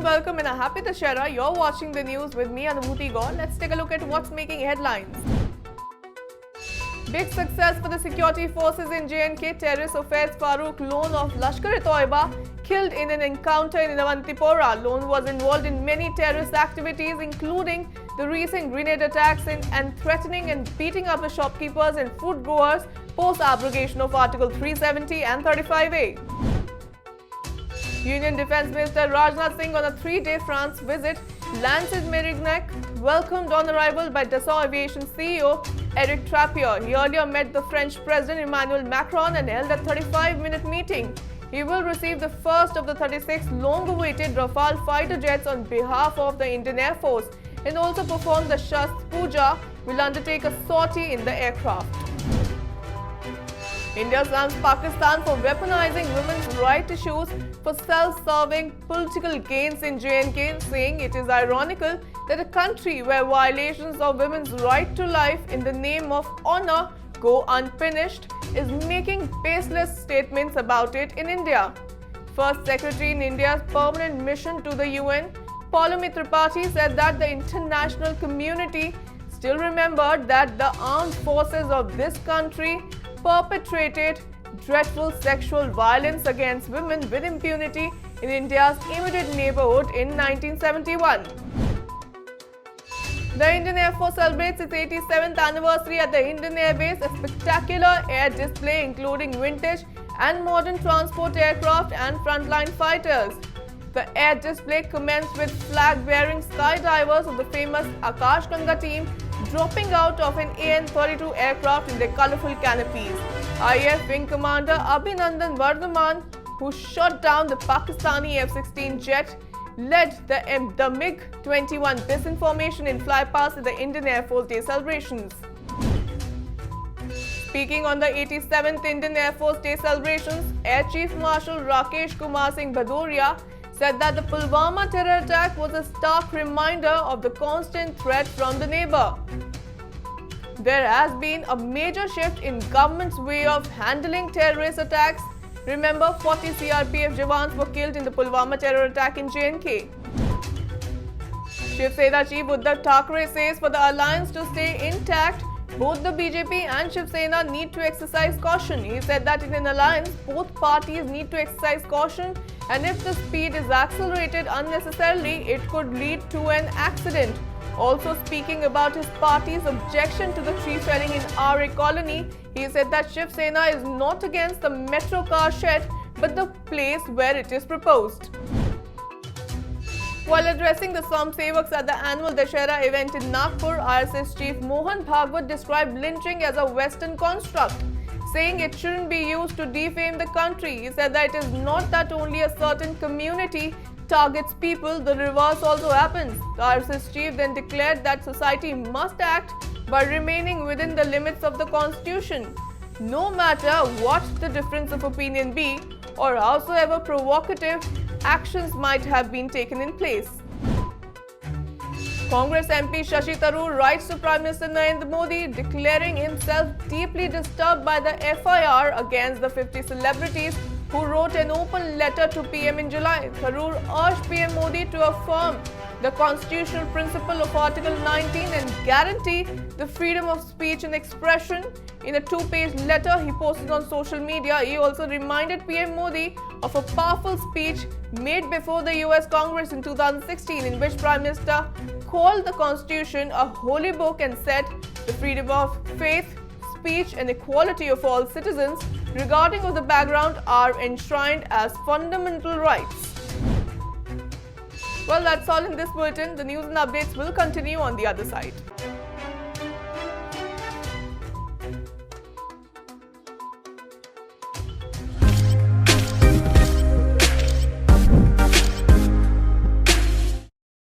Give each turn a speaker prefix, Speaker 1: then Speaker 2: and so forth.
Speaker 1: warm welcome and a happy Dussehra. You're watching the news with me, Anubhuti Gaur. Let's take a look at what's making headlines. Big success for the security forces in J&K. Terrorist offense Farooq Lone of Lashkar-e-Toiba killed in an encounter in Avantipora. Lone was involved in many terrorist activities, including the recent grenade attacks and threatening and beating up the shopkeepers and food growers post-abrogation of Article 370 and 35A. Union Defence Minister Rajnath Singh on a 3-day France visit lands in Mérignac, welcomed on arrival by Dassault Aviation CEO Eric Trappier. He earlier met the French President Emmanuel Macron and held a 35-minute meeting. He will receive the first of the 36 long-awaited Rafale fighter jets on behalf of the Indian Air Force and also perform the Shastra Puja, will undertake a sortie in the aircraft. India slams Pakistan for weaponizing women's right issues for self-serving political gains in J&K, saying it is ironical that a country where violations of women's right to life in the name of honor go unpunished is making baseless statements about it in India. First Secretary in India's permanent mission to the UN, Poulomi Tripathi, said that the international community still remembered that the armed forces of this country perpetrated dreadful sexual violence against women with impunity in India's immediate neighborhood in 1971. The Indian Air Force celebrates its 87th anniversary at the Indian Air Base. A spectacular air display including vintage and modern transport aircraft and frontline fighters. The air display commenced with flag-bearing skydivers of the famous Akash Ganga team dropping out of an AN-32 aircraft in their colorful canopies. IAF Wing Commander Abhinandan Vardhaman, who shot down the Pakistani F-16 jet, led the MiG-21 disinformation in flypast at the Indian Air Force Day celebrations. Speaking on the 87th Indian Air Force Day celebrations, Air Chief Marshal Rakesh Kumar Singh Bhadoria said that the Pulwama terror attack was a stark reminder of the constant threat from the neighbor. There has been a major shift in government's way of handling terrorist attacks. Remember, 40 CRPF Jawans were killed in the Pulwama terror attack in J&K. Shiv Sena Chief Uddhav Thackeray says for the alliance to stay intact, both the BJP and Shiv Sena need to exercise caution. He said that in an alliance, both parties need to exercise caution, and if the speed is accelerated unnecessarily, it could lead to an accident. Also speaking about his party's objection to the tree felling in RA Colony, he said that Shiv Sena is not against the metro car shed, but the place where it is proposed. While addressing the Swam Sevaks at the annual Dussehra event in Nagpur, RSS Chief Mohan Bhagwat described lynching as a Western construct, saying it shouldn't be used to defame the country. He said that it is not that only a certain community targets people, the reverse also happens. The RSS chief then declared that society must act by remaining within the limits of the constitution, no matter what the difference of opinion be or howsoever provocative actions might have been taken in place. Congress MP Shashi Tharoor writes to Prime Minister Narendra Modi declaring himself deeply disturbed by the FIR against the 50 celebrities who wrote an open letter to PM in July. Tharoor urged PM Modi to affirm the constitutional principle of Article 19 and guarantee the freedom of speech and expression. In a 2-page letter he posted on social media, he also reminded PM Modi of a powerful speech made before the US Congress in 2016 in which Prime Minister called the Constitution a holy book and said the freedom of faith, speech and equality of all citizens, regarding of the background, are enshrined as fundamental rights. Well, that's all in this bulletin. The news and updates will continue on the other side.